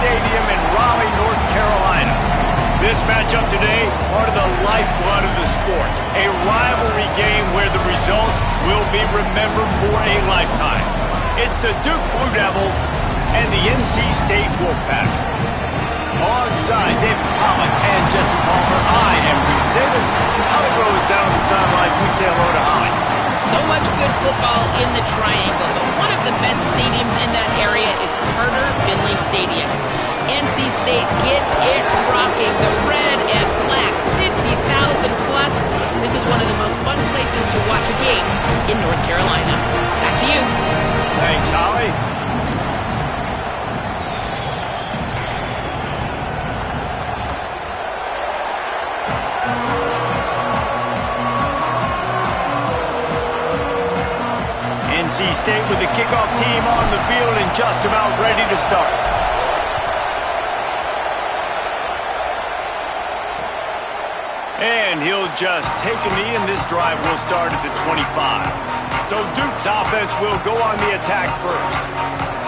Stadium in Raleigh, North Carolina. This matchup today, part of the lifeblood of the sport. A rivalry game where the results will be remembered for a lifetime. It's the Duke Blue Devils and the NC State Wolfpack. Onside, David Pollock and Jesse Palmer. I am Reese Davis. Holly Rowe is down on the sidelines. We say hello to Holly. So much good football in the Triangle, but one of the best stadiums in that area is Carter Finley Stadium. NC State gets it rocking. The red and black, 50,000 plus. This is one of the most fun places to watch a game in North Carolina. Back to you. Thanks, Holly. NC State with the kickoff team on the field and just about ready to start. And he'll just take a knee, and this drive will start at the 25. So Duke's offense will go on the attack first.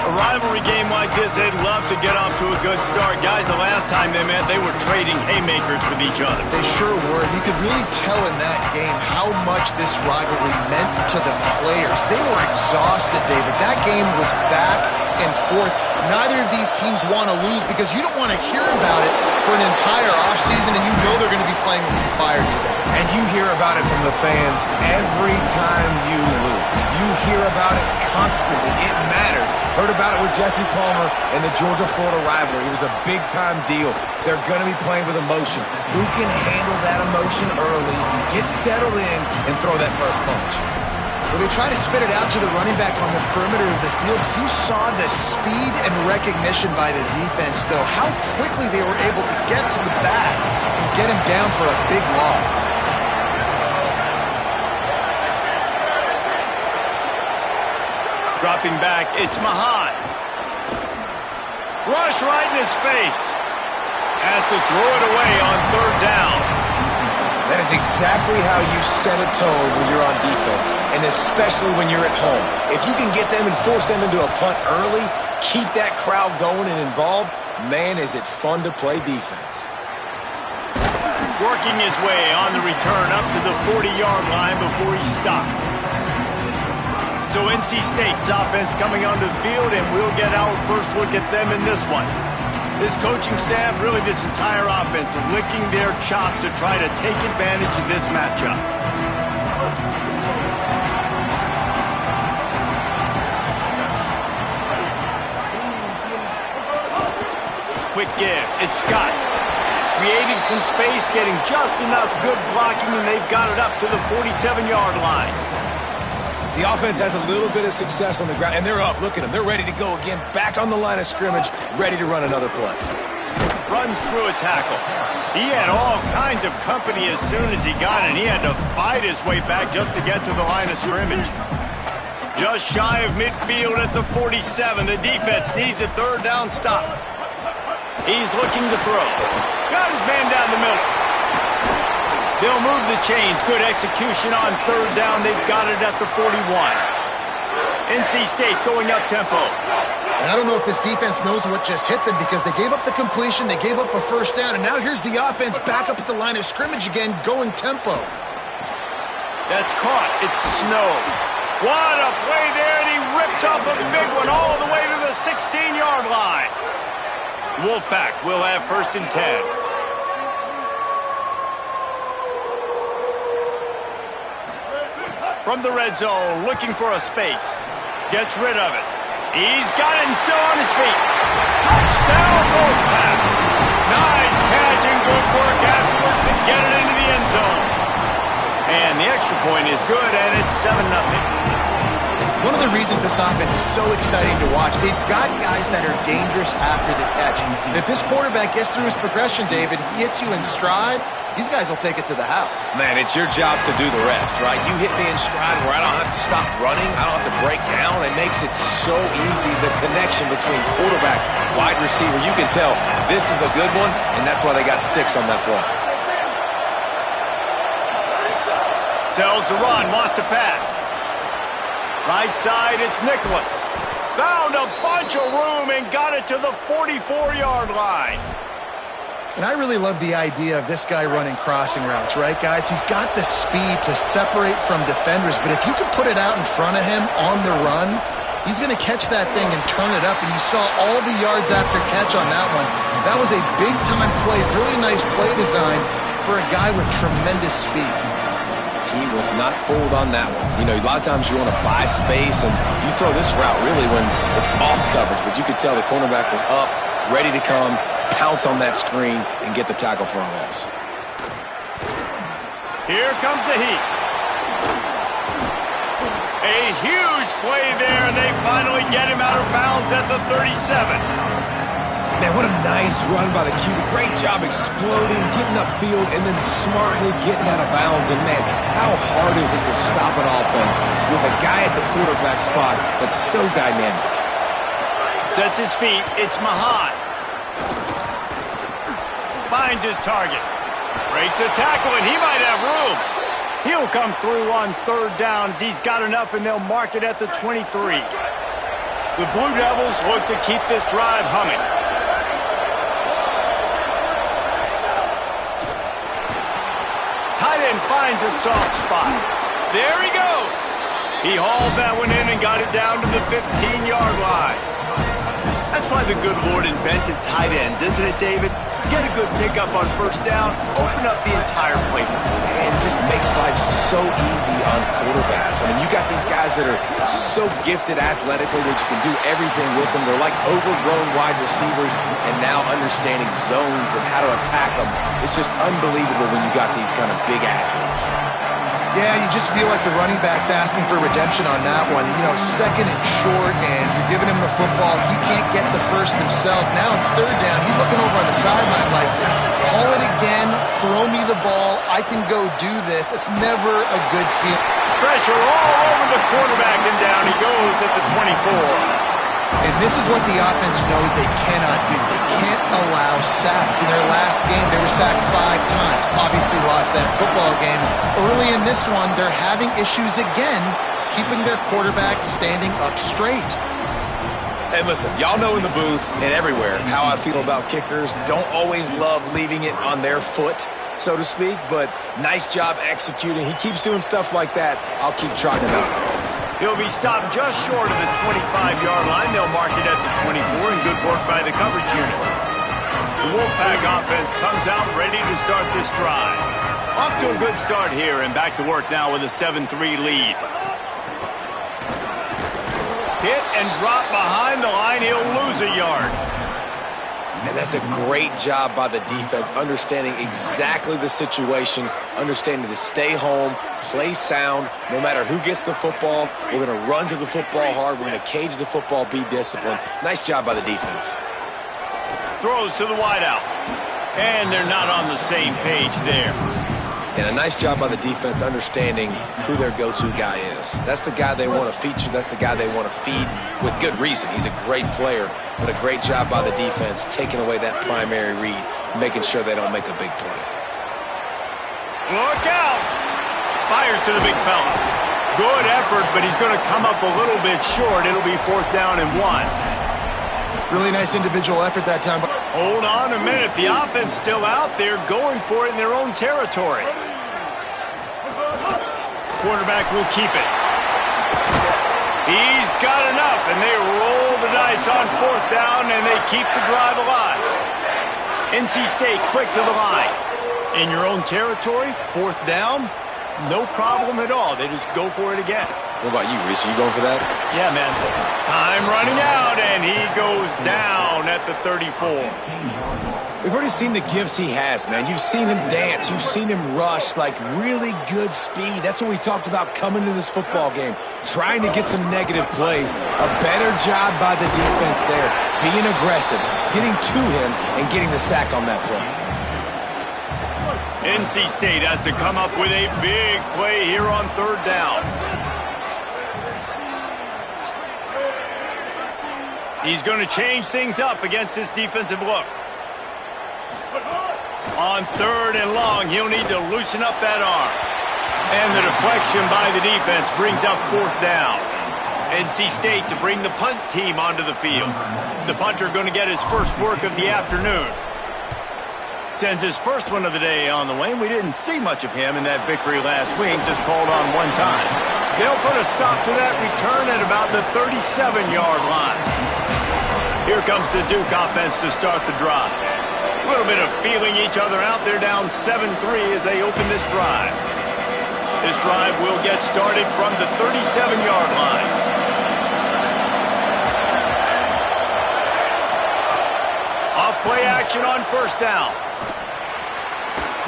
A rivalry game like this, they'd love to get off to a good start. Guys, the last time they met, they were trading haymakers with each other. They sure were. You could really tell in that game how much this rivalry meant to the players. They were exhausted, David. That game was back and forth. Neither of these teams want to lose because you don't want to hear about it for an entire offseason, and you know they're going to be playing with some fire today. And you hear about it from the fans every time you lose. You hear about it constantly. It matters. Heard about it with Jesse Palmer and the Georgia-Florida rivalry. It was a big-time deal. They're going to be playing with emotion. Who can handle that emotion early, get settled in, and throw that first punch? When they try to spit it out to the running back on the perimeter of the field, you saw the speed and recognition by the defense, though. How quickly they were able to get to the back and get him down for a big loss. Dropping back, it's Mahan. Rush right in his face. Has to throw it away on third down. That is exactly how you set a tone when you're on defense, and especially when you're at home. If you can get them and force them into a punt early, keep that crowd going and involved, man, is it fun to play defense. Working his way on the return up to the 40-yard line before he stopped. So NC State's offense coming onto the field, and we'll get our first look at them in this one. This coaching staff, really this entire offense, licking their chops to try to take advantage of this matchup. Quick give. It's Scott. Creating some space, getting just enough good blocking, and they've got it up to the 47-yard line. The offense has a little bit of success on the ground, and they're up. Look at them. They're ready to go again, back on the line of scrimmage, ready to run another play. Runs through a tackle. He had all kinds of company as soon as he got it. He had to fight his way back just to get to the line of scrimmage. Just shy of midfield at the 47. The defense needs a third down stop. He's looking to throw. Got his man down the middle. They'll move the chains. Good execution on third down. They've got it at the 41. NC State going up tempo. And I don't know if this defense knows what just hit them because they gave up the completion, they gave up a first down, and now here's the offense back up at the line of scrimmage again, going tempo. That's caught. It's Snow. What a play there, and he rips off a big one all the way to the 16-yard line. Wolfpack will have first and 10. From the red zone, looking for a space. Gets rid of it. He's got it and still on his feet. Touchdown, Wolfpack. Nice catch and good work afterwards to get it into the end zone. And the extra point is good, and it's 7-0. One of the reasons this offense is so exciting to watch, they've got guys that are dangerous after the catch. And if this quarterback gets through his progression, David, he hits you in stride, these guys will take it to the house. Man, it's your job to do the rest, right? You hit me in stride where I don't have to stop running. I don't have to break down. It makes it so easy, the connection between quarterback, wide receiver. You can tell this is a good one, and that's why they got 6 on that play. Tells the run, wants to pass. Right side, it's Nicholas. Found a bunch of room and got it to the 44-yard line. And I really love the idea of this guy running crossing routes, right, guys? He's got the speed to separate from defenders, but if you can put it out in front of him on the run, he's going to catch that thing and turn it up, and you saw all the yards after catch on that one. That was a big-time play, really nice play design for a guy with tremendous speed. He was not fooled on that one. You know, a lot of times you want to buy space, and you throw this route really when it's off coverage, but you could tell the cornerback was up, ready to come, pounce on that screen, and get the tackle for a loss. Here comes the heat. A huge play there, and they finally get him out of bounds at the 37. Man, what a nice run by the QB. Great job exploding, getting upfield, and then smartly getting out of bounds. And, man, how hard is it to stop an offense with a guy at the quarterback spot that's so dynamic? Sets his feet. It's Mahan. Finds his target. Breaks a tackle, and he might have room. He'll come through on third down as he's got enough, and they'll mark it at the 23. The Blue Devils look to keep this drive humming. Tight end finds a soft spot. There he goes. He hauled that one in and got it down to the 15-yard line. That's why the good Lord invented tight ends, isn't it, David? Get a good pickup on first down, open up the entire playbook. And just makes life so easy on quarterbacks. I mean, you got these guys that are so gifted athletically that you can do everything with them. They're like overgrown wide receivers, and now understanding zones and how to attack them. It's just unbelievable when you got these kind of big athletes. Yeah, you just feel like the running back's asking for redemption on that one. You know, second and short, and you're giving him the football. He can't get the first himself. Now it's third down. He's looking over on the sideline like, call it again, throw me the ball, I can go do this. It's never a good feel. Pressure all over the quarterback, and down he goes at the 24. And this is what the offense knows they cannot do. They can't allow sacks. In their last game, they were sacked 5 times. Obviously lost that football game. Early in this one, they're having issues again, keeping their quarterback standing up straight. And listen, y'all know in the booth and everywhere how I feel about kickers. Don't always love leaving it on their foot, so to speak, but nice job executing. He keeps doing stuff like that. I'll keep trotting him out there. He'll be stopped just short of the 25-yard line. They'll mark it at the 24, and good work by the coverage unit. The Wolfpack offense comes out ready to start this drive. Off to a good start here, and back to work now with a 7-3 lead. Hit and drop behind the line. He'll lose a yard. And that's a great job by the defense, understanding exactly the situation, understanding to stay home, play sound, no matter who gets the football. We're going to run to the football hard. We're going to cage the football, be disciplined. Nice job by the defense. Throws to the wideout. And they're not on the same page there. And a nice job by the defense understanding who their go-to guy is. That's the guy they want to feature. That's the guy they want to feed with good reason. He's a great player, but a great job by the defense taking away that primary read, making sure they don't make a big play. Look out! Fires to the big fella. Good effort, but he's going to come up a little bit short. It'll be 4th down and 1. Really nice individual effort that time. Hold on a minute. The offense still out there going for it in their own territory. Quarterback will keep it. He's got enough, and they roll the dice on 4th down, and they keep the drive alive. NC State quick to the line. In your own territory, 4th down, no problem at all. They just go for it again. What about you, Reese? Are you going for that? Yeah, man. Time running out, and he goes down at the 34. We've already seen the gifts he has, man. You've seen him dance. You've seen him rush, like really good speed. That's what we talked about coming to this football game, trying to get some negative plays. A better job by the defense there, being aggressive, getting to him, and getting the sack on that play. NC State has to come up with a big play here on 3rd down. He's going to change things up against this defensive look. On 3rd and long, he'll need to loosen up that arm. And the deflection by the defense brings up 4th down. NC State to bring the punt team onto the field. The punter going to get his first work of the afternoon. Sends his first one of the day on the way. We didn't see much of him in that victory last week, just called on one time. They'll put a stop to that return at about the 37-yard line. Here comes the Duke offense to start the drive. A little bit of feeling each other out. They're down 7-3 as they open this drive. This drive will get started from the 37-yard line. Off-play action on first down.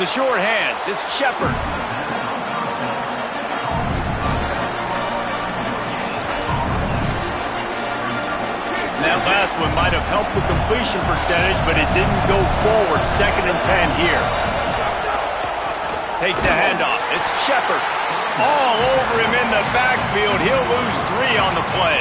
The short hands, it's Shepard. That last one might have helped the completion percentage, but it didn't go forward. 2nd and 10 here. Takes the handoff. It's Shepard. All over him in the backfield. He'll lose 3 on the play.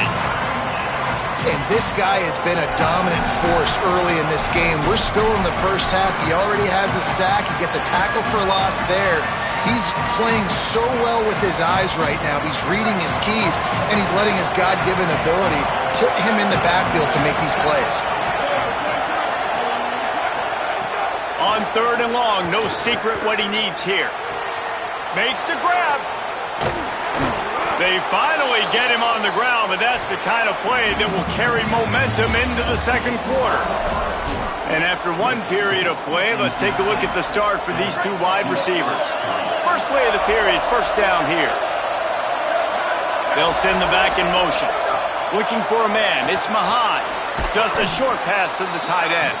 And this guy has been a dominant force early in this game. We're still in the first half. He already has a sack. He gets a tackle for loss there. He's playing so well with his eyes right now. He's reading his keys, and he's letting his God-given ability put him in the backfield to make these plays. On 3rd and long, no secret what he needs here. Makes the grab. They finally get him on the ground, but that's the kind of play that will carry momentum into the second quarter. And after one period of play, let's take a look at the start for these two wide receivers. First play of the period, first down here. They'll send the back in motion. Looking for a man, it's Mahan. Just a short pass to the tight end.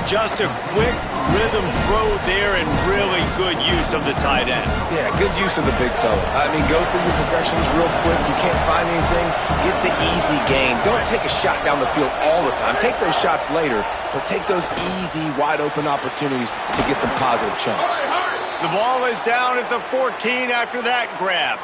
Just a quick rhythm throw there and really good use of the tight end. Yeah, good use of the big fella. I mean, go through your progressions real quick. You can't find anything. Get the easy gain. Don't take a shot down the field all the time. Take those shots later, but take those easy, wide-open opportunities to get some positive chunks. The ball is down at the 14 after that grab.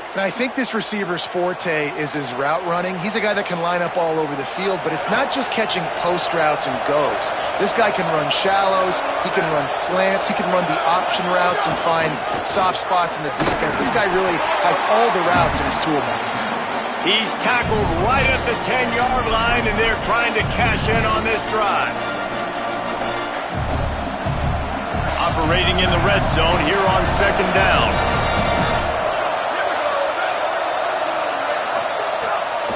And I think this receiver's forte is his route running. He's a guy that can line up all over the field, but it's not just catching post routes and goes. This guy can run shallows, he can run slants, he can run the option routes and find soft spots in the defense. This guy really has all the routes in his toolbox. He's tackled right at the 10-yard line, and they're trying to cash in on this drive. Operating in the red zone here on 2nd down.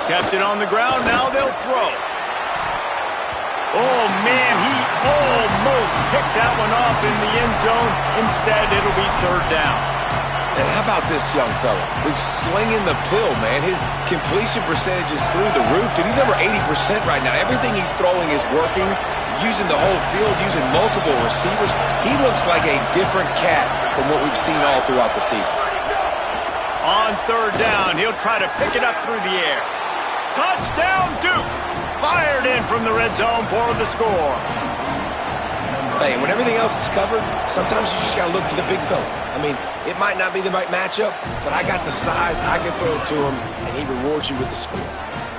Kept it on the ground, now they'll throw. Oh, man, he almost picked that one off in the end zone. Instead, it'll be 3rd down. And how about this young fella? He's slinging the pill, man. His completion percentage is through the roof. Dude, he's over 80% right now. Everything he's throwing is working, using the whole field, using multiple receivers. He looks like a different cat from what we've seen all throughout the season. On 3rd down, he'll try to pick it up through the air. Touchdown, Duke! Fired in from the red zone for the score. Hey, when everything else is covered, sometimes you just got to look to the big fella. I mean, it might not be the right matchup, but I got the size, I can throw it to him, and he rewards you with the score.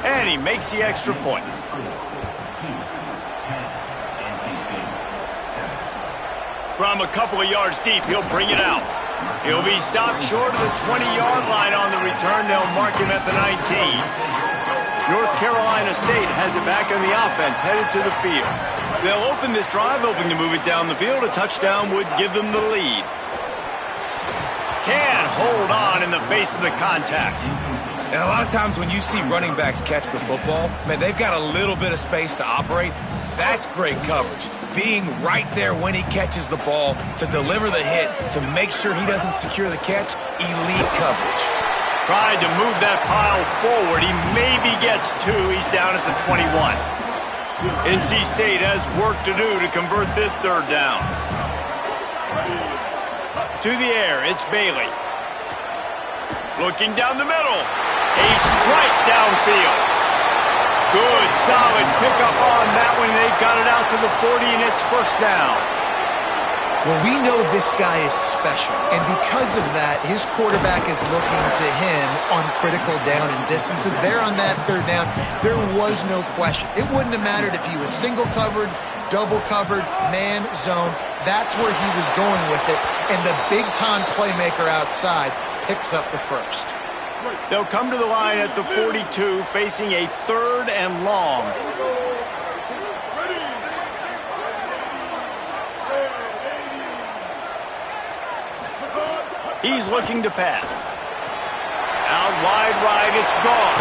And he makes the extra point. From a couple of yards deep, he'll bring it out. He'll be stopped short of the 20-yard line on the return. They'll mark him at the 19. North Carolina State has it back on the offense, headed to the field. They'll open this drive, hoping to move it down the field. A touchdown would give them the lead. Can't hold on in the face of the contact. And a lot of times when you see running backs catch the football, man, they've got a little bit of space to operate. That's great coverage. Being right there when he catches the ball to deliver the hit, to make sure he doesn't secure the catch, elite coverage. Tried to move that pile forward. He maybe gets 2. He's down at the 21. NC State has work to do to convert this 3rd down. To the air, it's Bailey. Looking down the middle. A strike downfield. Good, solid pickup on that one. They got it out to the 40, and it's 1st down. Well, we know this guy is special, and because of that, his quarterback is looking to him on critical down and distances. There on that 3rd down, there was no question. It wouldn't have mattered if he was single covered, double covered, man, zone. That's where he was going with it, and the big-time playmaker outside picks up the 1st. They'll come to the line at the 42, facing a 3rd and long. He's looking to pass. Out wide right, it's gone.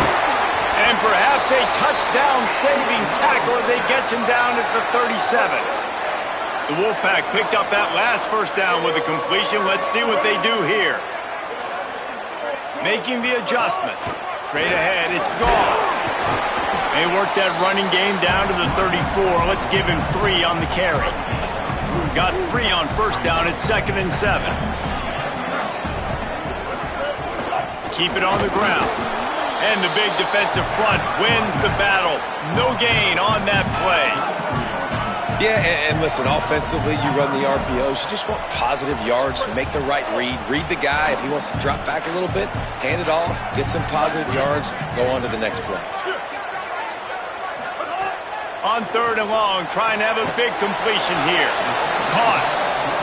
And perhaps a touchdown-saving tackle as he gets him down at the 37. The Wolfpack picked up that last first down with a completion. Let's see what they do here. Making the adjustment. Straight ahead, it's Goss. They work that running game down to the 34. Let's give him 3 on the carry. Got 3 on first down. It's 2nd and 7. Keep it on the ground. And the big defensive front wins the battle. No gain on that play. Yeah, and listen, offensively, you run the RPOs. You just want positive yards, make the right read the guy. If he wants to drop back a little bit, hand it off, get some positive yards, go on to the next play. On 3rd and long, trying to have a big completion here. Caught.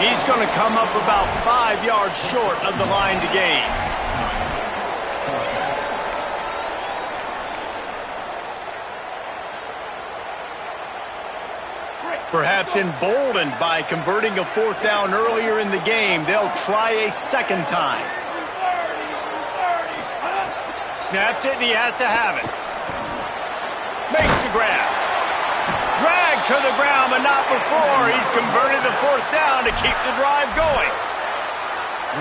He's going to come up about 5 yards short of the line to gain. Perhaps emboldened by converting a 4th down earlier in the game, they'll try a 2nd time. Snapped it, and he has to have it. Makes the grab. Dragged to the ground, but not before. He's converted the 4th down to keep the drive going.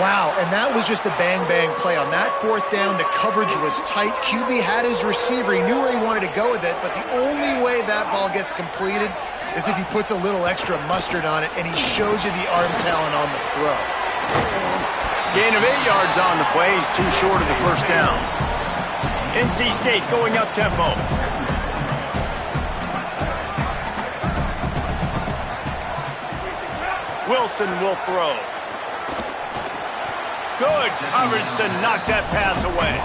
Wow, and that was just a bang-bang play. On that 4th down, the coverage was tight. QB had his receiver. He knew where he wanted to go with it, but the only way that ball gets completed is if he puts a little extra mustard on it, and he shows you the arm talent on the throw. Gain of 8 yards on the play. He's too short of the first down. NC State going up tempo. Wilson will throw. Good coverage to knock that pass away.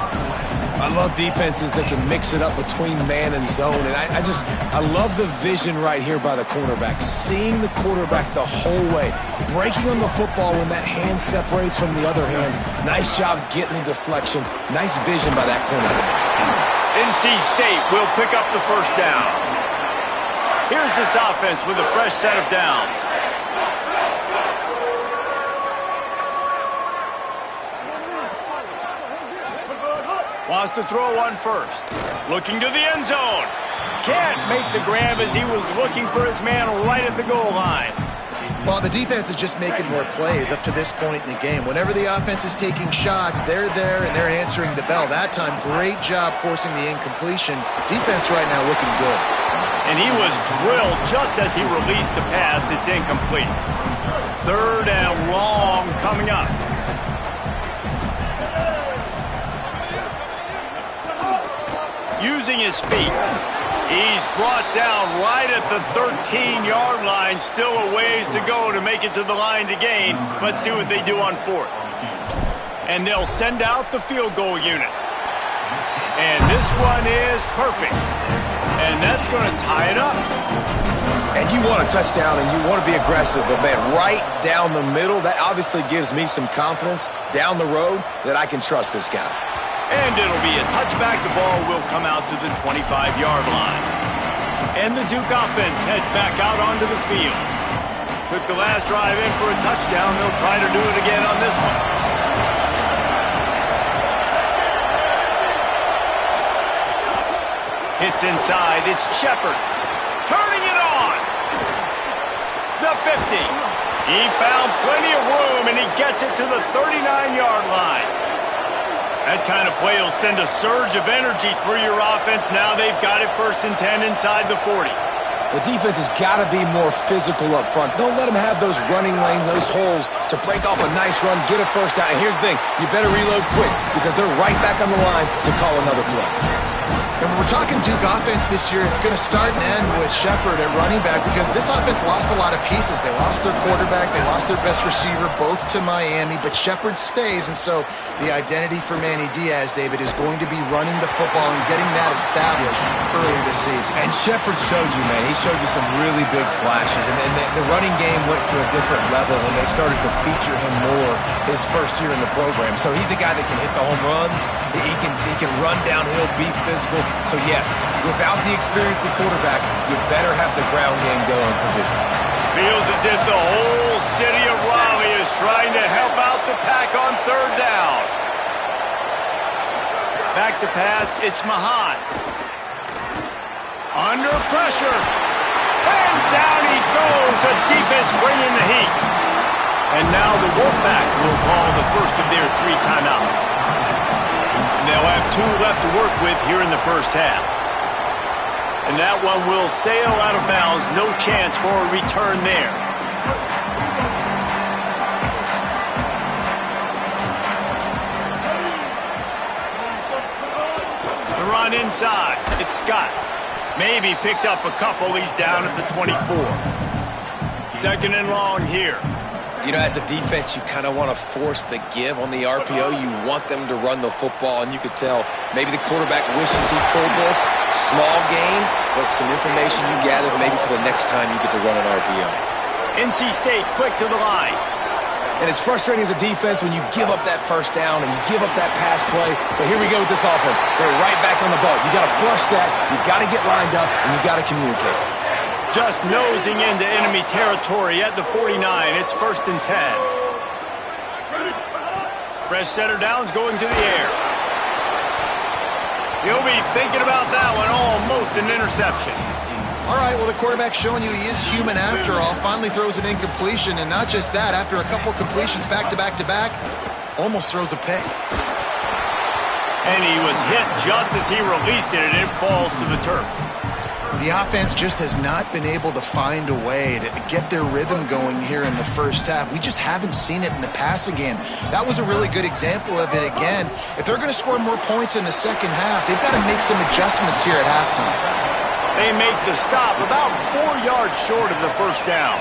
I love defenses that can mix it up between man and zone, and I love the vision right here by the cornerback, seeing the quarterback the whole way, breaking on the football when that hand separates from the other hand. Nice job getting the deflection. Nice vision by that cornerback. NC State will pick up the first down. Here's this offense with a fresh set of downs. Wants to throw on first. Looking to the end zone. Can't make the grab as he was looking for his man right at the goal line. Well, the defense is just making more plays up to this point in the game. Whenever the offense is taking shots, they're there and they're answering the bell. That time, great job forcing the incompletion. Defense right now looking good. And he was drilled just as he released the pass. It's incomplete. 3rd and long coming up. Using his feet. He's brought down right at the 13-yard line. Still a ways to go to make it to the line to gain. Let's see what they do on 4th. And they'll send out the field goal unit. And this one is perfect. And that's going to tie it up. And you want a touchdown and you want to be aggressive, but man, right down the middle, that obviously gives me some confidence down the road that I can trust this guy. And it'll be a touchback. The ball will come out to the 25-yard line. And the Duke offense heads back out onto the field. Took the last drive in for a touchdown. They'll try to do it again on this one. Hits inside. It's Shepard. Turning it on. The 50. He found plenty of room, and he gets it to the 39-yard line. That kind of play will send a surge of energy through your offense. Now they've got it 1st and 10 inside the 40. The defense has got to be more physical up front. Don't let them have those running lanes, those holes to break off a nice run, get a first down. And here's the thing, you better reload quick because they're right back on the line to call another play. And when we're talking Duke offense this year, it's going to start and end with Shepard at running back because this offense lost a lot of pieces. They lost their quarterback. They lost their best receiver, both to Miami. But Shepard stays, and so the identity for Manny Diaz, David, is going to be running the football and getting that established early this season. And Shepard showed you, man. He showed you some really big flashes. And the running game went to a different level when they started to feature him more his first year in the program. So he's a guy that can hit the home runs. He can run downhill, be physical. So, yes, without the experience at quarterback, you better have the ground game going for Duke. Feels as if the whole city of Raleigh is trying to help out the Pack on third down. Back to pass, it's Mahan. Under pressure. And down he goes. The defense bringing the heat. And now the Wolfpack will call the first of their 3 timeouts. They'll have 2 left to work with here in the first half. And that one will sail out of bounds. No chance for a return there. The run inside. It's Scott. Maybe picked up a couple. He's down at the 24. Second and long here. You know, as a defense, you kind of want to force the give on the RPO. You want them to run the football, and you could tell maybe the quarterback wishes he pulled this. Small gain, but some information you gathered maybe for the next time you get to run an RPO. NC State quick to the line. And it's frustrating as a defense when you give up that first down and you give up that pass play. But here we go with this offense. They're right back on the ball. You got to flush that. You got to get lined up, and you got to communicate. Just nosing into enemy territory at the 49. It's 1st and 10. Fresh center downs going to the air. He'll be thinking about that one. Almost an interception. All right, well, the quarterback's showing you he is human after all. Finally throws an incompletion, and not just that, after a couple completions back-to-back-to-back, almost throws a pick. And he was hit just as he released it, and it falls to the turf. The offense just has not been able to find a way to get their rhythm going here in the first half. We just haven't seen it in the passing game. That was a really good example of it again. If they're going to score more points in the second half, they've got to make some adjustments here at halftime. They make the stop about 4 yards short of the first down.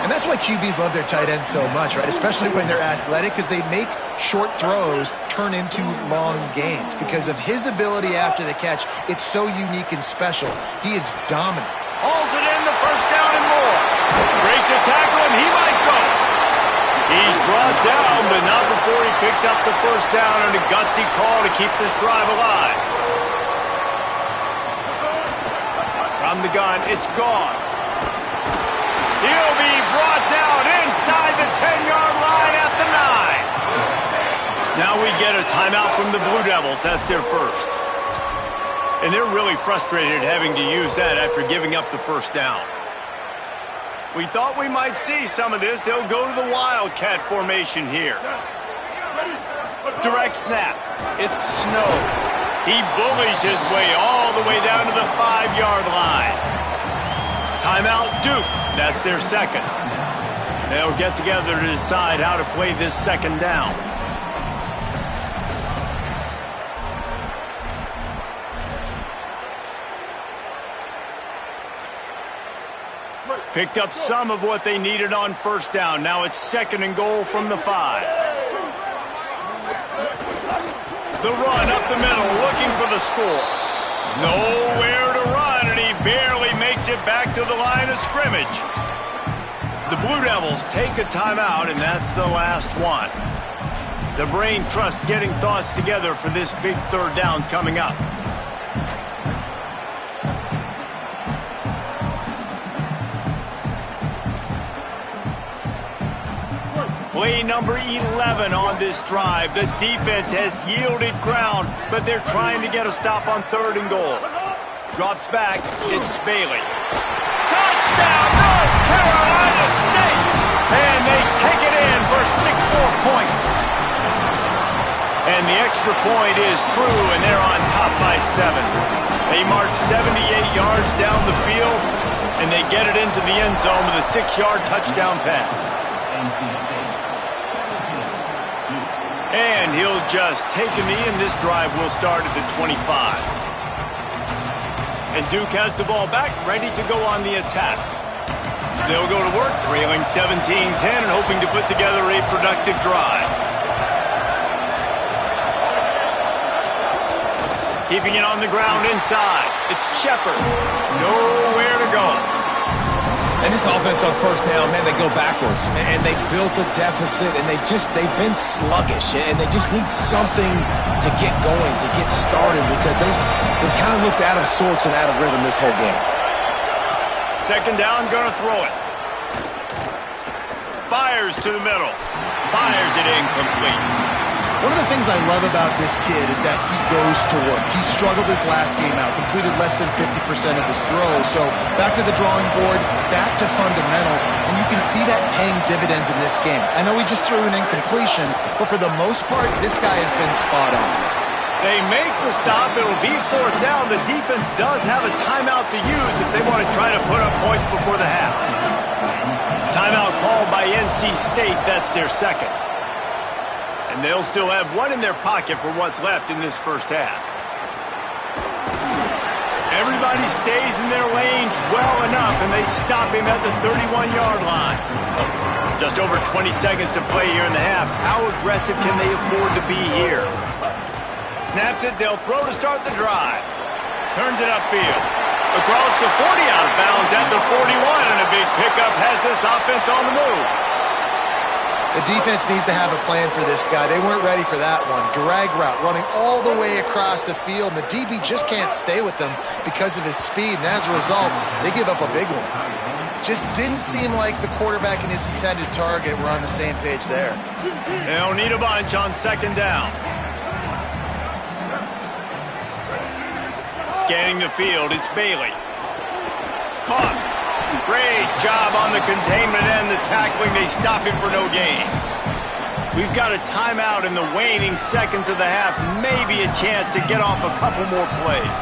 And that's why QBs love their tight ends so much, right? Especially when they're athletic, because they make short throws turn into long gains. Because of his ability after the catch, it's so unique and special. He is dominant. Hauls it in, the first down and more. Breaks a tackle, and he might go. He's brought down, but not before he picks up the first down on a gutsy call to keep this drive alive. From the gun, it's Gauze. He'll be brought down inside the 10-yard line at the 9. Now we get a timeout from the Blue Devils. That's their first. And they're really frustrated having to use that after giving up the first down. We thought we might see some of this. They'll go to the Wildcat formation here. Direct snap. It's Snow. He bullies his way all the way down to the 5-yard line. Timeout, Duke. That's their second. They'll get together to decide how to play this second down. Picked up some of what they needed on first down. Now it's 2nd and goal from the 5. The run up the middle, looking for the score. Nowhere to run, and he barely makes it back to the line of scrimmage. The Blue Devils take a timeout, and that's the last one. The Brain Trust getting thoughts together for this big third down coming up. Play number 11 on this drive. The defense has yielded ground, but they're trying to get a stop on 3rd and goal. Drops back. It's Bailey. Touchdown, North Carolina State! And they take it in for 6 more points. And the extra point is true, and they're on top by 7. They march 78 yards down the field, and they get it into the end zone with a 6-yard touchdown pass. And he'll just take a knee, and this drive will start at the 25. And Duke has the ball back, ready to go on the attack. They'll go to work, trailing 17-10 and hoping to put together a productive drive. Keeping it on the ground inside. It's Shepard. Nowhere to go. And this offense on first down, man, they go backwards. And they built a deficit, and they've been sluggish. And they just need something to get going, to get started, because they kind of looked out of sorts and out of rhythm this whole game. Second down, gonna throw it. Fires to the middle. Fires it incomplete. One of the things I love about this kid is that he goes to work. He struggled his last game out, completed less than 50% of his throws. So back to the drawing board, back to fundamentals, and you can see that paying dividends in this game. I know he just threw an incompletion, but for the most part, this guy has been spot on. They make the stop. It'll be fourth down. The defense does have a timeout to use if they want to try to put up points before the half. Timeout called by NC State. That's their second. And they'll still have one in their pocket for what's left in this first half. Everybody stays in their lanes well enough, and they stop him at the 31-yard line. Just over 20 seconds to play here in the half. How aggressive can they afford to be here? Snaps it, they'll throw to start the drive. Turns it upfield. Across the 40, out of bounds at the 41, and a big pickup has this offense on the move. The defense needs to have a plan for this guy. They weren't ready for that one. Drag route running all the way across the field, and the DB just can't stay with them because of his speed, and as a result, they give up a big one. Just didn't seem like the quarterback and his intended target were on the same page there. They'll need a bunch on second down. Scanning the field, it's Bailey. Caught. Great job on the containment and the tackling. They stop him for no gain. We've got a timeout in the waning seconds of the half. Maybe a chance to get off a couple more plays.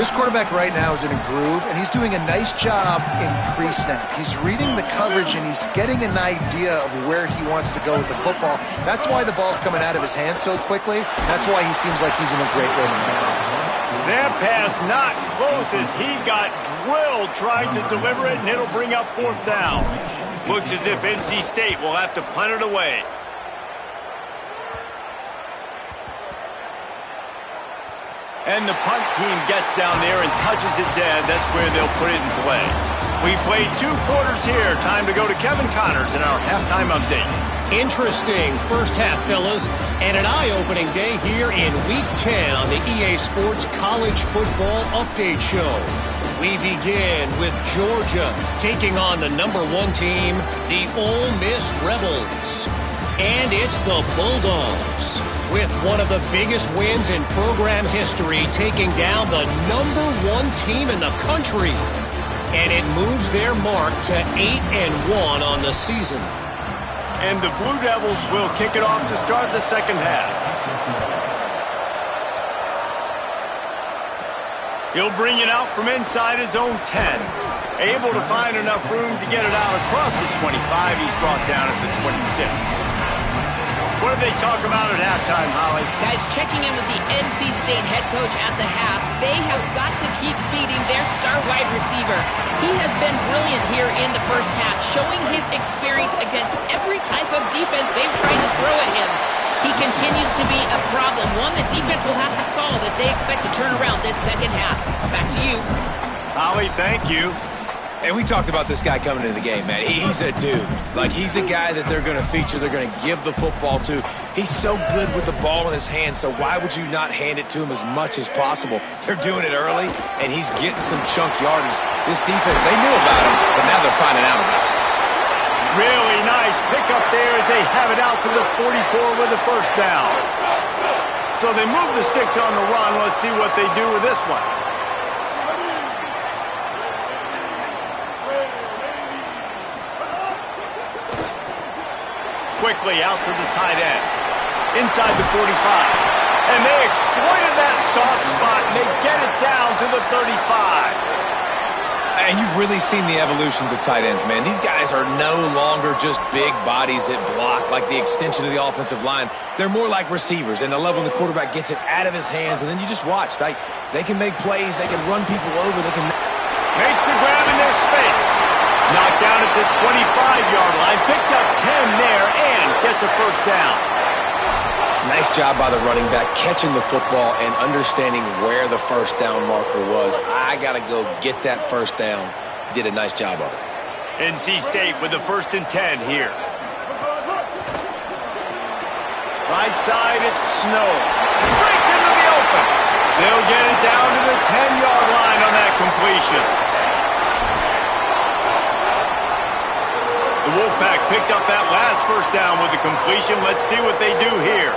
This quarterback right now is in a groove, and he's doing a nice job in pre-snap. He's reading the coverage, and he's getting an idea of where he wants to go with the football. That's why the ball's coming out of his hands so quickly. That's why he seems like he's in a great rhythm. That pass not close as he got drilled trying to deliver it, and it'll bring up fourth down. Looks as if NC State will have to punt it away. And the punt team gets down there and touches it dead. That's where they'll put it in play. We played 2 quarters here. Time to go to Kevin Connors in our halftime update. Interesting first half, fellas, and an eye-opening day here in Week 10 on the EA Sports College Football Update Show. We begin with Georgia taking on the #1 team, the Ole Miss Rebels. And it's the Bulldogs, with one of the biggest wins in program history, taking down the #1 team in the country. And it moves their mark to 8-1 on the season. And the Blue Devils will kick it off to start the second half. He'll bring it out from inside his own 10. Able to find enough room to get it out across the 25. He's brought down at the 26. What did they talk about at halftime, Holly? Guys, checking in with the NC State head coach at the half. They have got to keep feeding their star wide receiver. He has been brilliant here in the first half, showing his experience against every type of defense they've tried to throw at him. He continues to be a problem, one the defense will have to solve if they expect to turn around this second half. Back to you. Holly, thank you. And we talked about this guy coming into the game, man. He's a dude. Like, he's a guy that they're going to feature, they're going to give the football to. He's so good with the ball in his hands, so why would you not hand it to him as much as possible? They're doing it early, and he's getting some chunk yardage. This defense, they knew about him, but now they're finding out about it. Really nice pickup there as they have it out to the 44 with the first down. So they move the sticks on the run. Let's see what they do with this one. Quickly out to the tight end. Inside the 45. And they exploited that soft spot, and they get it down to the 35. And you've really seen the evolutions of tight ends, man. These guys are no longer just big bodies that block like the extension of the offensive line. They're more like receivers, and I love when the quarterback gets it out of his hands, and then you just watch. They can make plays. They can run people over. They can... Makes the grab in their space. Knocked down at the 25-yard line. Picked up 10 there and gets a first down. Nice job by the running back catching the football and understanding where the first down marker was. I got to go get that first down. He did a nice job of it. NC State with the 1st and 10 here. Right side, it's Snow. Breaks into the open. They'll get it down to the 10-yard line on that completion. The Wolfpack picked up that last first down with the completion. Let's see what they do here.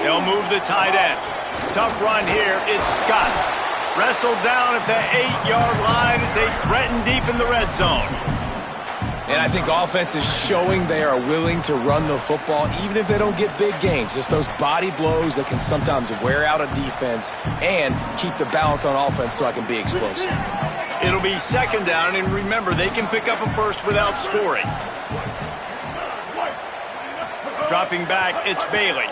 They'll move the tight end. Tough run here. It's Scott. Wrestled down at the 8-yard line as they threaten deep in the red zone. And I think offense is showing they are willing to run the football, even if they don't get big gains. Just those body blows that can sometimes wear out a defense and keep the balance on offense so I can be explosive. It'll be 2nd down, and remember, they can pick up a first without scoring. Dropping back, it's Bailey.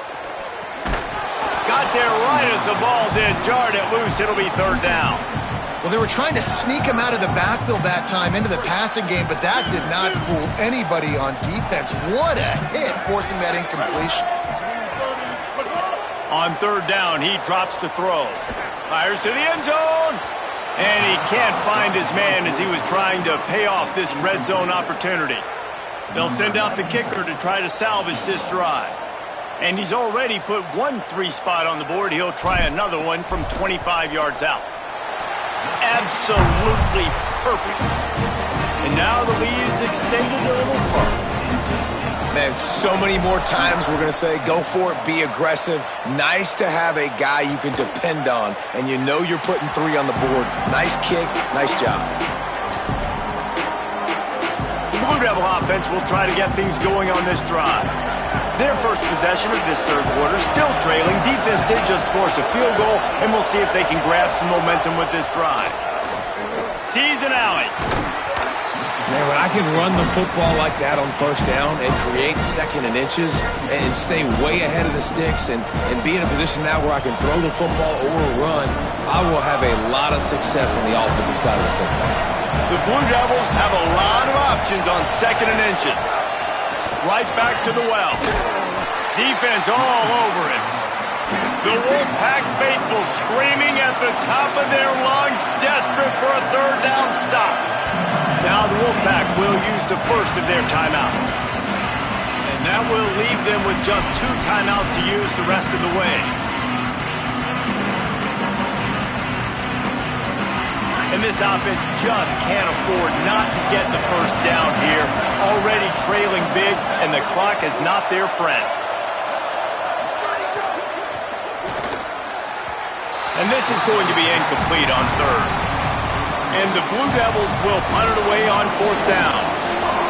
Got there right as the ball did. Jarred it loose. It'll be 3rd down. Well, they were trying to sneak him out of the backfield that time into the passing game, but that did not fool anybody on defense. What a hit, forcing that incompletion. On 3rd down, he drops to throw. Fires to the end zone. And he can't find his man as he was trying to pay off this red zone opportunity. They'll send out the kicker to try to salvage this drive. And he's already put 1 3-spot on the board. He'll try another one from 25 yards out. Absolutely perfect. And now the lead is extended a little further. Man, so many more times we're going to say, go for it, be aggressive. Nice to have a guy you can depend on, and you know you're putting 3 on the board. Nice kick, nice job. The Blue Devil offense will try to get things going on this drive. Their first possession of this 3rd quarter, still trailing. Defense did just force a field goal, and we'll see if they can grab some momentum with this drive. Sees an alley. Man, when I can run the football like that on 1st down and create 2nd and inches and stay way ahead of the sticks and be in a position now where I can throw the football or run, I will have a lot of success on the offensive side of the football. The Blue Devils have a lot of options on 2nd and inches. Right back to the well. Defense all over it. The Wolfpack faithful screaming at the top of their lungs, desperate for a 3rd down stop. Now the Wolfpack will use the first of their timeouts. And that will leave them with just 2 timeouts to use the rest of the way. And this offense just can't afford not to get the first down here. Already trailing big, and the clock is not their friend. And this is going to be incomplete on 3rd. And the Blue Devils will punt it away on 4th down.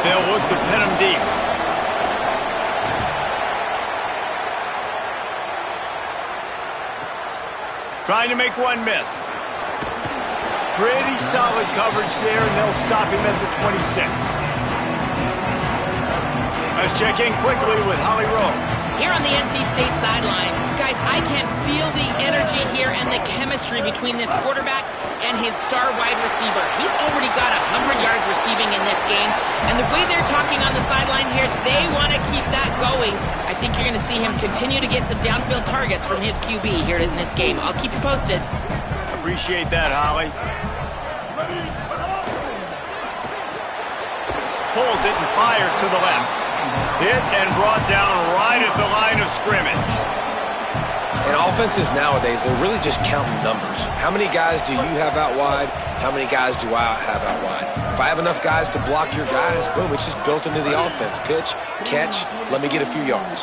They'll look to pin them deep. Trying to make one miss. Pretty solid coverage there, and they'll stop him at the 26. Let's check in quickly with Holly Rowe. Here on the NC State sideline, guys, I can feel the energy here and the chemistry between this quarterback and his star wide receiver. He's already got 100 yards receiving in this game, and the way they're talking on the sideline here, they want to keep that going. I think you're going to see him continue to get some downfield targets from his QB here in this game. I'll keep you posted. Appreciate that, Holly. Pulls it and fires to the left. Hit and brought down right at the line of scrimmage. And offenses nowadays, they're really just counting numbers. How many guys do you have out wide? How many guys do I have out wide? If I have enough guys to block your guys, boom, it's just built into the offense. Pitch, catch, let me get a few yards.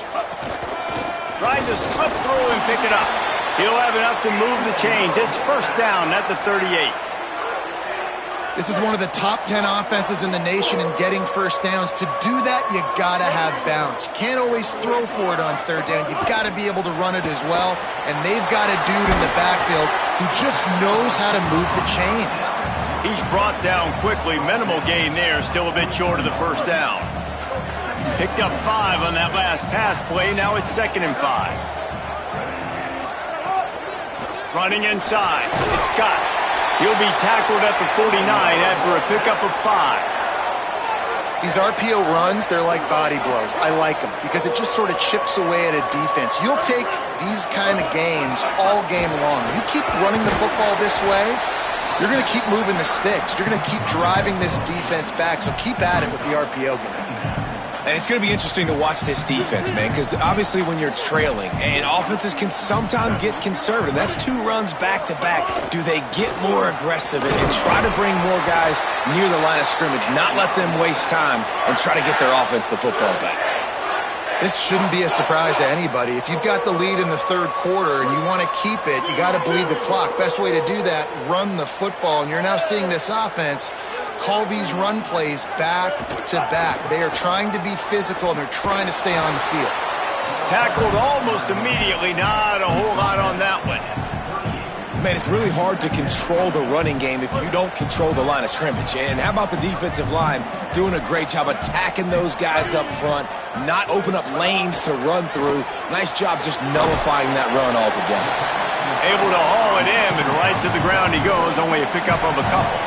Trying to slip through and pick it up. He'll have enough to move the chains. It's 1st down at the 38. This is one of the top 10 offenses in the nation in getting first downs. To do that, you got to have balance. You can't always throw for it on third down. You've got to be able to run it as well. And they've got a dude in the backfield who just knows how to move the chains. He's brought down quickly. Minimal gain there. Still a bit short of the first down. Picked up 5 on that last pass play. Now it's 2nd and 5. Running inside. It's Scott. He'll be tackled at the 49 after a pickup of 5. These RPO runs, they're like body blows. I like them because it just sort of chips away at a defense. You'll take these kind of games all game long. You keep running the football this way, you're going to keep moving the sticks. You're going to keep driving this defense back, so keep at it with the RPO game. And it's going to be interesting to watch this defense, man, because obviously when you're trailing, and offenses can sometimes get conservative. That's 2 runs back-to-back. Do they get more aggressive and try to bring more guys near the line of scrimmage, not let them waste time, and try to get their offense the football back? This shouldn't be a surprise to anybody. If you've got the lead in the third quarter and you want to keep it, you got to bleed the clock. Best way to do that, run the football. And you're now seeing this offense call these run plays back-to-back. They are trying to be physical, and they're trying to stay on the field. Tackled almost immediately. Not a whole lot on that one. Man, it's really hard to control the running game if you don't control the line of scrimmage. And how about the defensive line doing a great job attacking those guys up front, not open up lanes to run through. Nice job just nullifying that run altogether. Able to haul it in, and right to the ground he goes, only a pickup of a couple.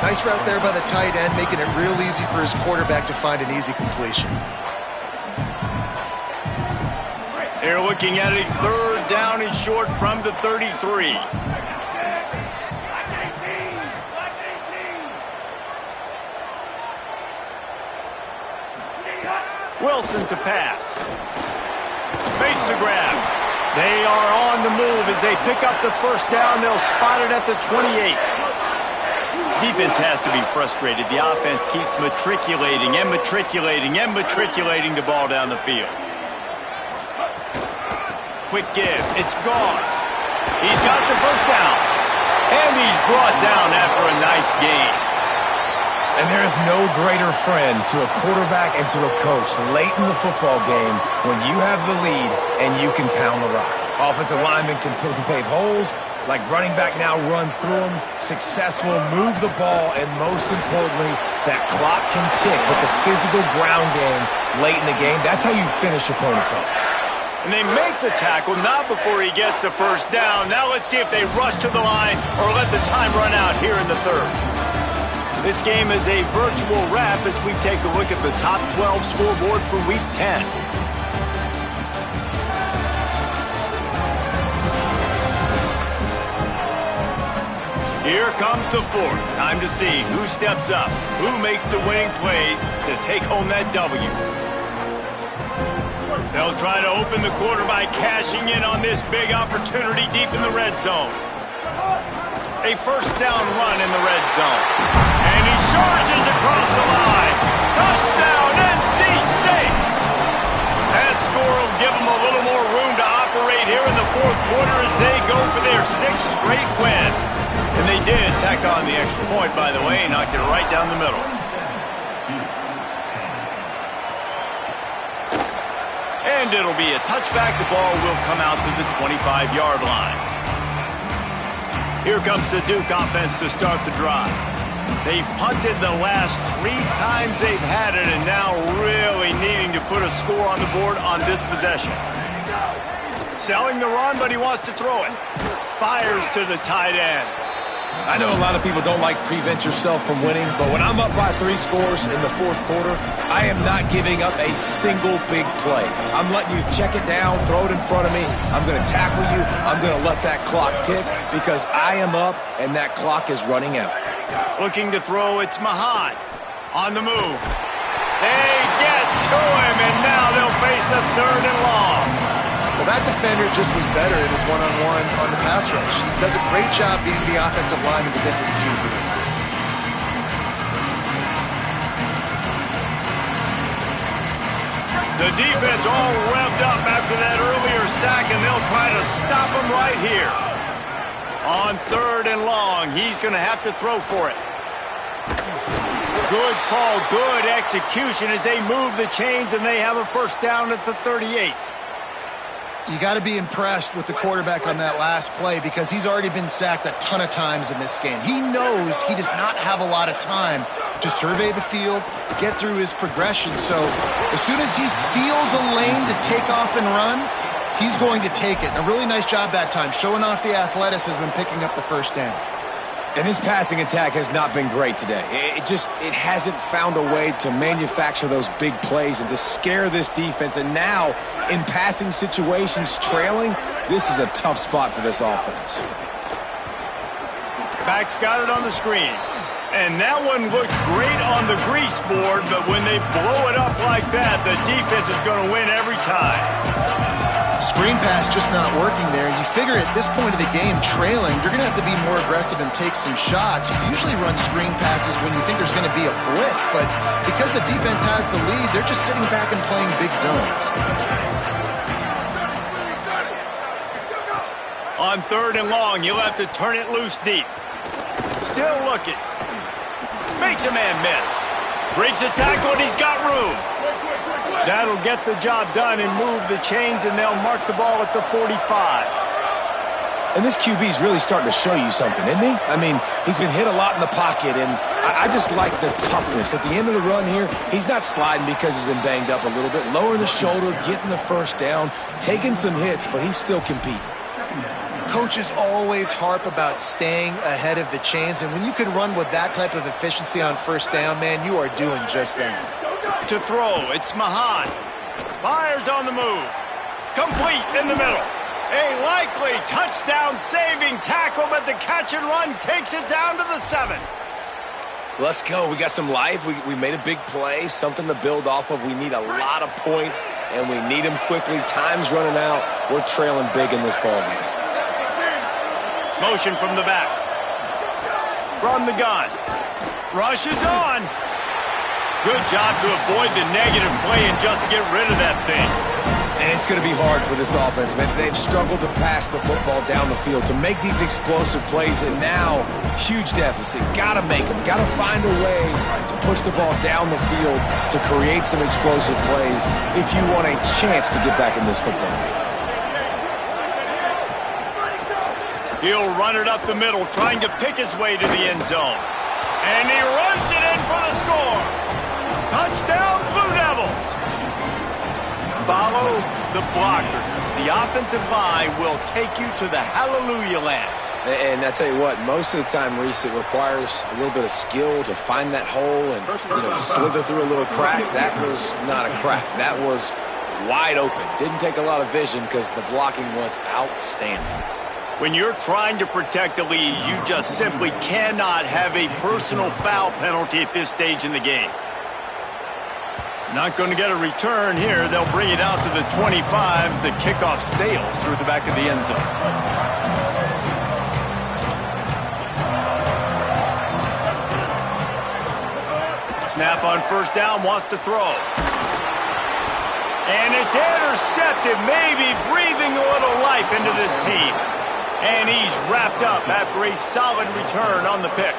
Nice route there by the tight end, making it real easy for his quarterback to find an easy completion. They're looking at a 3rd down and short from the 33. Wilson to pass. Makes the grab. They are on the move as they pick up the first down. They'll spot it at the 28. Defense has to be frustrated. The offense keeps matriculating and matriculating and matriculating the ball down the field. Quick give. It's Gauze. He's got the first down. And he's brought down after a nice gain. And there is no greater friend to a quarterback and to a coach late in the football game when you have the lead and you can pound the rock. Offensive linemen can pave holes, like running back now runs through them, successful, move the ball, and most importantly, that clock can tick. But the physical ground game late in the game, that's how you finish opponents off. And they make the tackle, not before he gets the first down. Now let's see if they rush to the line or let the time run out here in the 3rd. This game is a virtual wrap as we take a look at the top 12 scoreboard for Week 10. Here comes the 4th. Time to see who steps up, who makes the winning plays to take home that W. They'll try to open the quarter by cashing in on this big opportunity deep in the red zone. A first down run in the red zone. And he charges across the line. Touchdown, NC State! That score will give them a little more room to operate here in the 4th quarter as they go for their 6th straight win. And they did tack on the extra point, by the way, and knocked it right down the middle. And it'll be a touchback. The ball will come out to the 25-yard line. Here comes the Duke offense to start the drive. They've punted the last 3 times they've had it, and now really needing to put a score on the board on this possession. Selling the run, but he wants to throw it. Fires to the tight end. I know a lot of people don't like prevent yourself from winning, but when I'm up by 3 scores in the 4th quarter, I am not giving up a single big play. I'm letting you check it down, throw it in front of me. I'm going to tackle you. I'm going to let that clock tick because I am up and that clock is running out. Looking to throw, it's Mahan. On the move. They get to him, and now they'll face a 3rd and long. Well, that defender just was better in his one-on-one on the pass rush. He does a great job beating the offensive lineman to get to the QB. The defense all revved up after that earlier sack, and they'll try to stop him right here. On 3rd and long, he's going to have to throw for it. Good call, good execution as they move the chains and they have a first down at the 38. You got to be impressed with the quarterback on that last play because he's already been sacked a ton of times in this game. He knows he does not have a lot of time to survey the field, get through his progression. So as soon as he feels a lane to take off and run, he's going to take it. And a really nice job that time, showing off the athleticism and picking up the first down. And this passing attack has not been great today. It hasn't found a way to manufacture those big plays and to scare this defense. And now, in passing situations, trailing, this is a tough spot for this offense. Back's got it on the screen. And that one looked great on the grease board, but when they blow it up like that, the defense is going to win every time. Screen pass just not working there. You figure at this point of the game, trailing, you're going to have to be more aggressive and take some shots. You usually run screen passes when you think there's going to be a blitz, but because the defense has the lead, they're just sitting back and playing big zones. On 3rd and long, you'll have to turn it loose deep. Still looking. Makes a man miss. Breaks the tackle and he's got room. That'll get the job done and move the chains, and they'll mark the ball at the 45. And this QB's really starting to show you something, isn't he? I mean, he's been hit a lot in the pocket, and I just like the toughness. At the end of the run here, he's not sliding because he's been banged up a little bit. Lowering the shoulder, getting the first down, taking some hits, but he's still competing. Coaches always harp about staying ahead of the chains, and when you can run with that type of efficiency on first down, man, you are doing just that. To throw, it's Mahan. Fires on the move. Complete in the middle. A likely touchdown-saving tackle, but the catch and run takes it down to the 7. Let's go. We got some life. We made a big play, something to build off of. We need a lot of points, and we need them quickly. Time's running out. We're trailing big in this ballgame. Motion from the back. From the gun. Rush is on. Good job to avoid the negative play and just get rid of that thing. And it's going to be hard for this offense, man. They've struggled to pass the football down the field, to make these explosive plays, and now, huge deficit. Got to make them. Got to find a way to push the ball down the field to create some explosive plays if you want a chance to get back in this football game. He'll run it up the middle, trying to pick his way to the end zone. And he runs it in for the score. Touchdown, Blue Devils. Follow the blockers. The offensive line will take you to the hallelujah land. And I tell you what, most of the time, Reese, it requires a little bit of skill to find that hole and slither through a little crack. That was not a crack. That was wide open. Didn't take a lot of vision because the blocking was outstanding. When you're trying to protect the lead, you just simply cannot have a personal foul penalty at this stage in the game. Not going to get a return here. They'll bring it out to the 25 as the kickoff sails through the back of the end zone. Snap on first down, wants to throw. And it's intercepted, maybe breathing a little life into this team. And he's wrapped up after a solid return on the pick.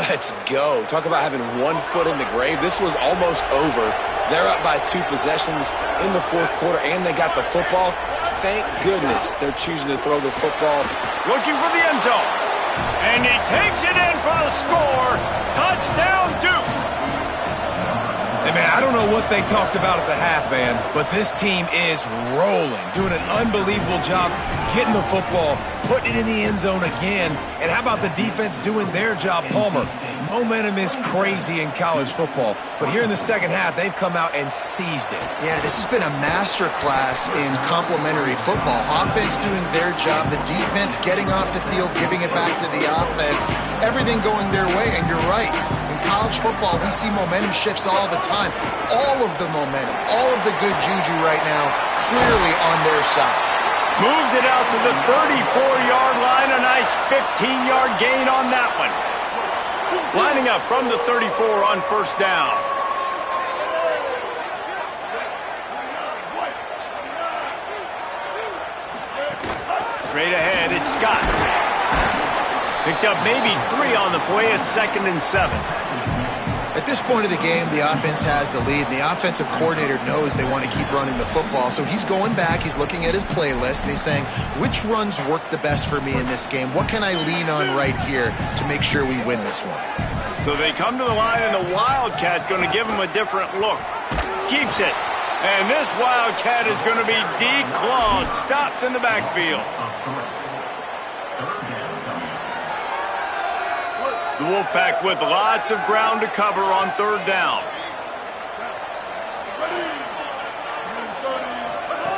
Let's go. Talk about having one foot in the grave. This was almost over. They're up by 2 possessions in the 4th quarter, and they got the football. Thank goodness they're choosing to throw the football. Looking for the end zone. And he takes it in for the score. Touchdown, Duke. Hey, man, I don't know what they talked about at the half, man, but this team is rolling, doing an unbelievable job getting the football, putting it in the end zone again. And how about the defense doing their job, Palmer? Momentum is crazy in college football, but here in the second half, they've come out and seized it. Yeah, this has been a masterclass in complementary football. Offense doing their job, the defense getting off the field, giving it back to the offense, everything going their way, and you're right. In college football, we see momentum shifts all the time. All of the momentum, all of the good juju right now, clearly on their side. Moves it out to the 34-yard line. A nice 15-yard gain on that one. Lining up from the 34 on first down. Straight ahead, it's Scott. Picked up maybe 3 on the play at 2nd and 7. At this point of the game, the offense has the lead, and the offensive coordinator knows they want to keep running the football. So he's going back, he's looking at his playlist, and he's saying, which runs work the best for me in this game? What can I lean on right here to make sure we win this one? So they come to the line, and the Wildcat going to give him a different look. Keeps it. And this Wildcat is going to be declawed, stopped in the backfield. The Wolfpack with lots of ground to cover on third down.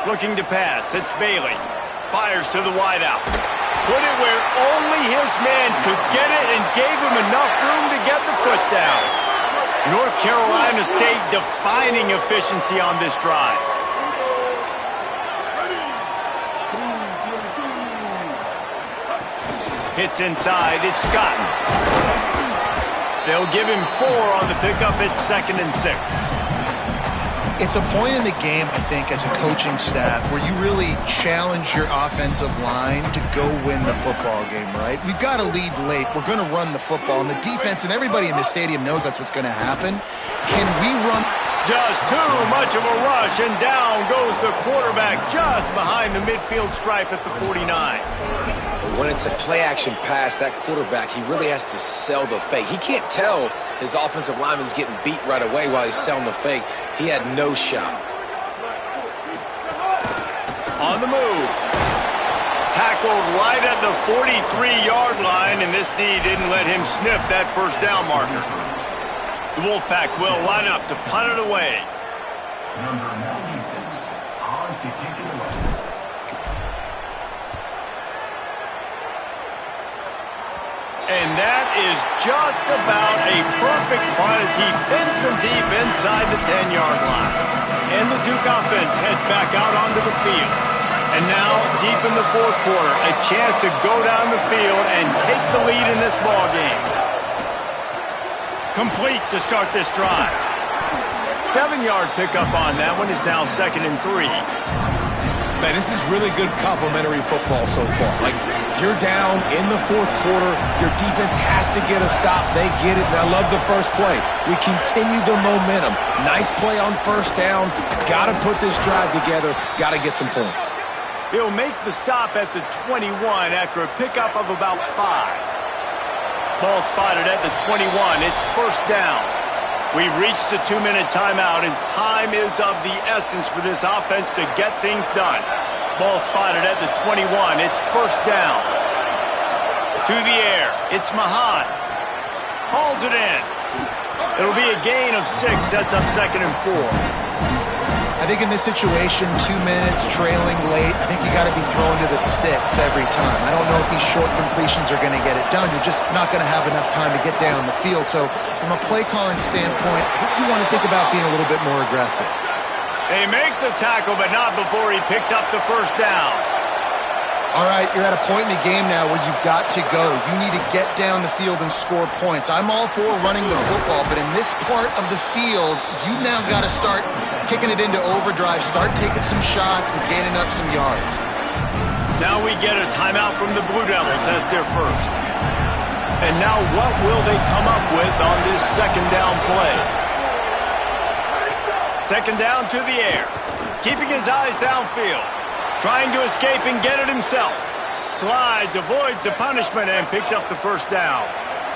Looking to pass. It's Bailey. Fires to the wideout. Put it where only his man could get it and gave him enough room to get the foot down. North Carolina State defining efficiency on this drive. Hits inside. It's Scott. They'll give him 4 on the pickup. It's 2nd and 6. It's a point in the game, I think, as a coaching staff where you really challenge your offensive line to go win the football game, right? We've got to lead late. We're going to run the football. And the defense and everybody in the stadium knows that's what's going to happen. Can we run? Just too much of a rush, and down goes the quarterback just behind the midfield stripe at the 49. When it's a play-action pass, that quarterback, he really has to sell the fake. He can't tell his offensive lineman's getting beat right away while he's selling the fake. He had no shot. On the move. Tackled right at the 43-yard line, and this knee didn't let him sniff that first down marker. The Wolfpack will line up to punt it away. Number 96 on to kick it away. And that is just about a perfect punt as he pins them deep inside the 10-yard line. And the Duke offense heads back out onto the field. And now, deep in the fourth quarter, a chance to go down the field and take the lead in this ball game. Complete to start this drive. 7-yard pickup on that one is now 2nd and 3. Man, this is really good complimentary football so far. Like, you're down in the fourth quarter. Your defense has to get a stop. They get it, and I love the first play. We continue the momentum. Nice play on first down. Got to put this drive together. Got to get some points. He'll make the stop at the 21 after a pickup of about 5. Ball spotted at the 21. It's first down. We've reached the 2-minute timeout, and time is of the essence for this offense to get things done. Ball spotted at the 21. It's first down. To the air. It's Mahan. Hauls it in. It'll be a gain of 6. Sets up 2nd and 4. I think in this situation, 2 minutes, trailing late, I think you got to be throwing to the sticks every time. I don't know if these short completions are going to get it done. You're just not going to have enough time to get down the field. So from a play calling standpoint, I think you want to think about being a little bit more aggressive. They make the tackle, but not before he picks up the first down. All right, you're at a point in the game now where you've got to go. You need to get down the field and score points. I'm all for running the football, but in this part of the field, you now got to start kicking it into overdrive, start taking some shots and gaining up some yards. Now we get a timeout from the Blue Devils as their first. And now what will they come up with on this 2nd down play? 2nd down to the air. Keeping his eyes downfield. Trying to escape and get it himself. Slides, avoids the punishment, and picks up the first down.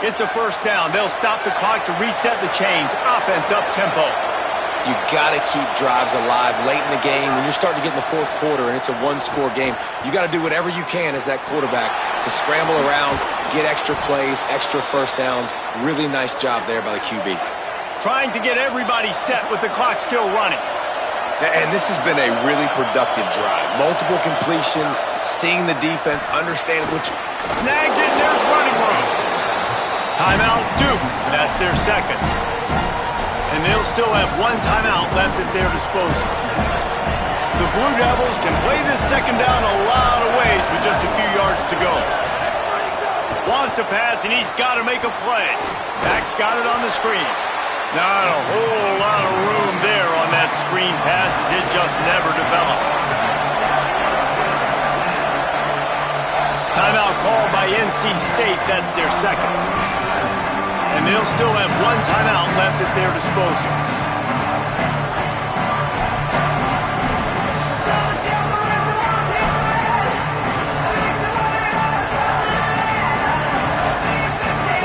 It's a first down. They'll stop the clock to reset the chains. Offense up tempo. You got to keep drives alive late in the game. When you're starting to get in the fourth quarter and it's a one-score game, you got to do whatever you can as that quarterback to scramble around, get extra plays, extra first downs. Really nice job there by the QB. Trying to get everybody set with the clock still running. And this has been a really productive drive. Multiple completions, seeing the defense, understanding which... Snags it, and there's running room. Timeout, Duke. That's their 2nd. And they'll still have 1 timeout left at their disposal. The Blue Devils can play this 2nd down a lot of ways with just a few yards to go. Wants to pass, and he's got to make a play. Dak's got it on the screen. Not a whole lot of room there on that screen pass as it just never developed. Timeout called by NC State. That's their 2nd. And they'll still have one timeout left at their disposal.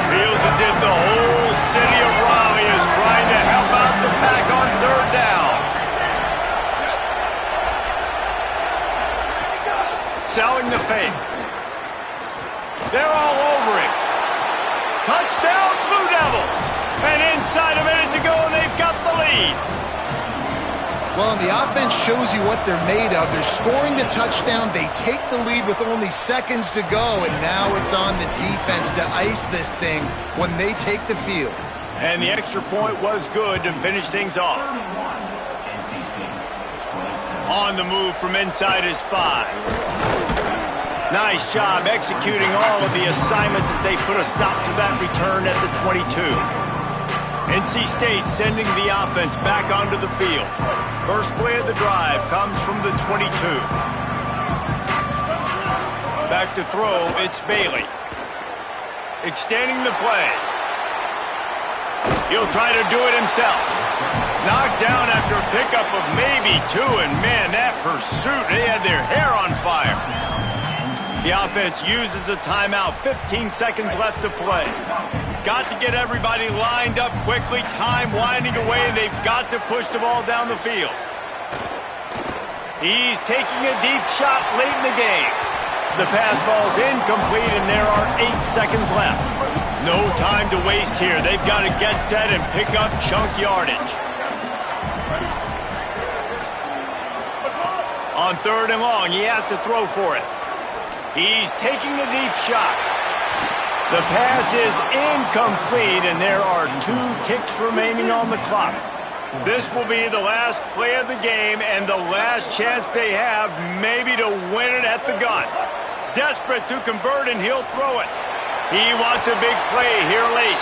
Feels as if the whole city of Raleigh is trying to help out the Pack on third down. Selling the fake. They're all over it. Touchdown, Blue Devils. And inside a minute to go, and they've got the lead. Well, and the offense shows you what they're made of. They're scoring the touchdown. They take the lead with only seconds to go, and now it's on the defense to ice this thing when they take the field. And the extra point was good to finish things off. On the move from inside his 5. Nice job executing all of the assignments as they put a stop to that return at the 22. NC State sending the offense back onto the field. First play of the drive comes from the 22. Back to throw, it's Bailey. Extending the play. He'll try to do it himself. Knocked down after a pickup of maybe 2, and man, that pursuit, they had their hair on fire. The offense uses a timeout, 15 seconds left to play. Got to get everybody lined up quickly, time winding away, and they've got to push the ball down the field. He's taking a deep shot late in the game. The pass falls incomplete, and there are 8 seconds left. No time to waste here. They've got to get set and pick up chunk yardage. On third and long, he has to throw for it. He's taking a deep shot. The pass is incomplete, and there are 2 ticks remaining on the clock. This will be the last play of the game and the last chance they have maybe to win it at the gun. Desperate to convert, and he'll throw it. He wants a big play here late.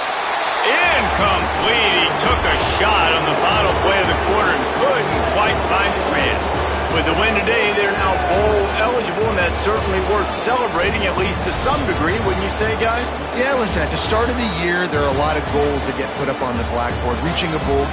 Incomplete. He took a shot on the final play of the quarter and couldn't quite find his man. With the win today, they're now bowl eligible, and that's certainly worth celebrating, at least to some degree, wouldn't you say, guys? Yeah, listen, at the start of the year, there are a lot of goals that get put up on the blackboard. Reaching a bowl game.